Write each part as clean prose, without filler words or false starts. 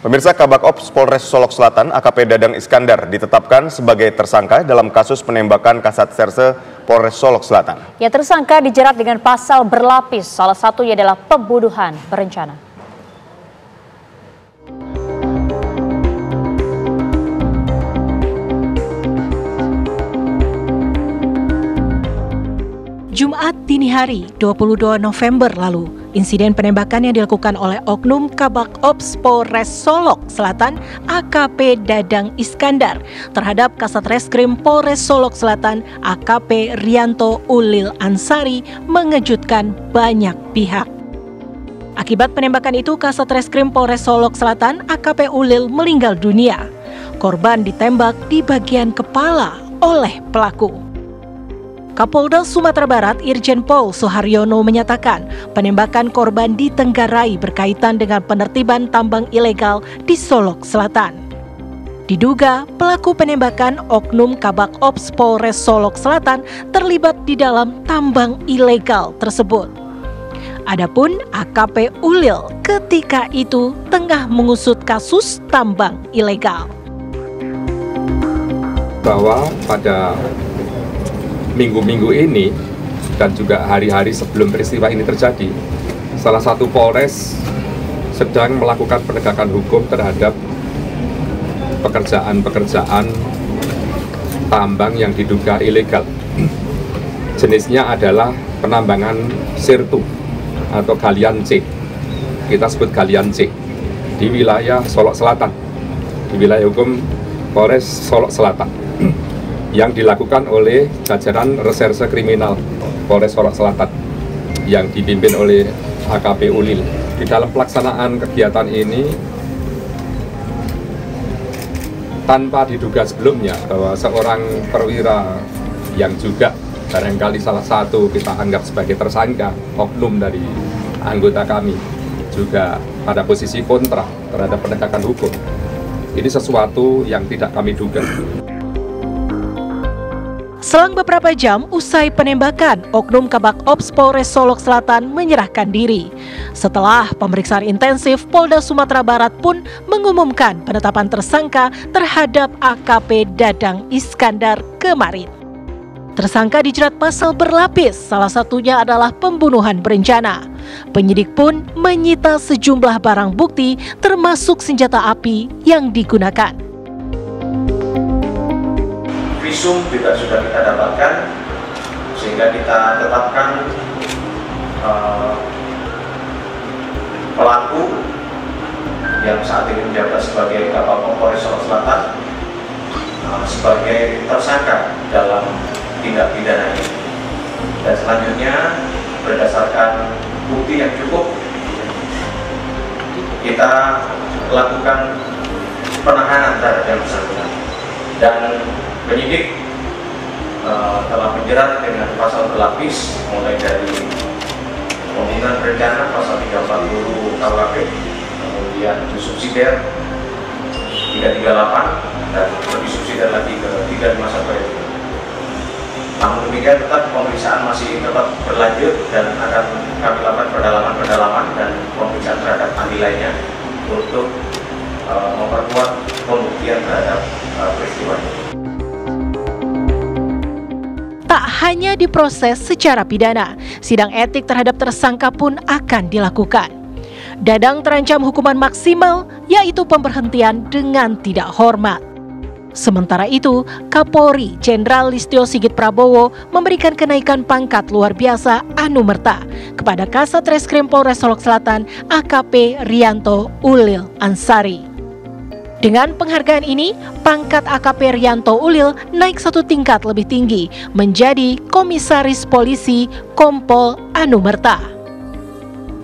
Pemirsa, Kabak Ops Polres Solok Selatan AKP Dadang Iskandar ditetapkan sebagai tersangka dalam kasus penembakan Kasat Serse Polres Solok Selatan. Ya, tersangka dijerat dengan pasal berlapis, salah satunya adalah pembunuhan berencana. Jumat dini hari 22 November lalu, insiden penembakan yang dilakukan oleh oknum Kabak Ops Polres Solok Selatan AKP Dadang Iskandar terhadap Kasat Reskrim Polres Solok Selatan AKP Rianto Ulil Ansari mengejutkan banyak pihak. Akibat penembakan itu, Kasat Reskrim Polres Solok Selatan AKP Ulil meninggal dunia. Korban ditembak di bagian kepala oleh pelaku. Kapolda Sumatera Barat Irjen Pol Suharyono menyatakan penembakan korban ditenggarai berkaitan dengan penertiban tambang ilegal di Solok Selatan. Diduga pelaku penembakan oknum Kabak Ops Polres Solok Selatan terlibat di dalam tambang ilegal tersebut. Adapun AKP Ulil ketika itu tengah mengusut kasus tambang ilegal. Bahwa pada minggu-minggu ini dan juga hari-hari sebelum peristiwa ini terjadi, salah satu Polres sedang melakukan penegakan hukum terhadap pekerjaan-pekerjaan tambang yang diduga ilegal. Jenisnya adalah penambangan sirtu atau galian C. Kita sebut galian C di wilayah Solok Selatan, di wilayah hukum Polres Solok Selatan, yang dilakukan oleh jajaran Reserse Kriminal Polres Solok Selatan yang dipimpin oleh AKP Ulil. Di dalam pelaksanaan kegiatan ini, tanpa diduga sebelumnya bahwa seorang perwira yang juga barangkali salah satu kita anggap sebagai tersangka, oknum dari anggota kami, juga pada posisi kontra terhadap penegakan hukum. Ini sesuatu yang tidak kami duga. Selang beberapa jam usai penembakan, oknum Kabak Ops Polres Solok Selatan menyerahkan diri. Setelah pemeriksaan intensif, Polda Sumatera Barat pun mengumumkan penetapan tersangka terhadap AKP Dadang Iskandar kemarin. Tersangka dijerat pasal berlapis, salah satunya adalah pembunuhan berencana. Penyidik pun menyita sejumlah barang bukti termasuk senjata api yang digunakan. Visum juga sudah kita dapatkan, sehingga kita tetapkan pelaku yang saat ini menjabat sebagai Kabak Polres Solok Selatan sebagai tersangka dalam tindak pidana ini. Dan selanjutnya berdasarkan bukti yang cukup, kita lakukan penahanan terhadap yang bersangkutan. Dan penyidik telah menjerat dengan pasal berlapis mulai dari pembunuhan berencana pasal 340 KUHP, kemudian subsidiar 338 dan lebih subsidiar lagi ke 351 itu. Namun demikian tetap pemeriksaan masih tetap berlanjut dan akan kami lakukan pendalaman dan pemeriksaan terhadap ahli lainnya untuk memperkuat pembuktian terhadap peristiwa ini. Tak hanya diproses secara pidana, sidang etik terhadap tersangka pun akan dilakukan. Dadang terancam hukuman maksimal, yaitu pemberhentian dengan tidak hormat. Sementara itu, Kapolri Jenderal Listio Sigit Prabowo memberikan kenaikan pangkat luar biasa anumerta kepada Kasat Reskrim Polres Solok Selatan AKP Rianto Ulil Ansari. Dengan penghargaan ini, pangkat AKP Rianto Ulil naik satu tingkat lebih tinggi menjadi Komisaris Polisi Kompol Anumerta.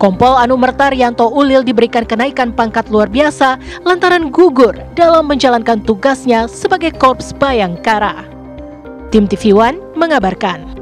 Kompol Anumerta Rianto Ulil diberikan kenaikan pangkat luar biasa lantaran gugur dalam menjalankan tugasnya sebagai Korps Bayangkara. Tim TV One mengabarkan.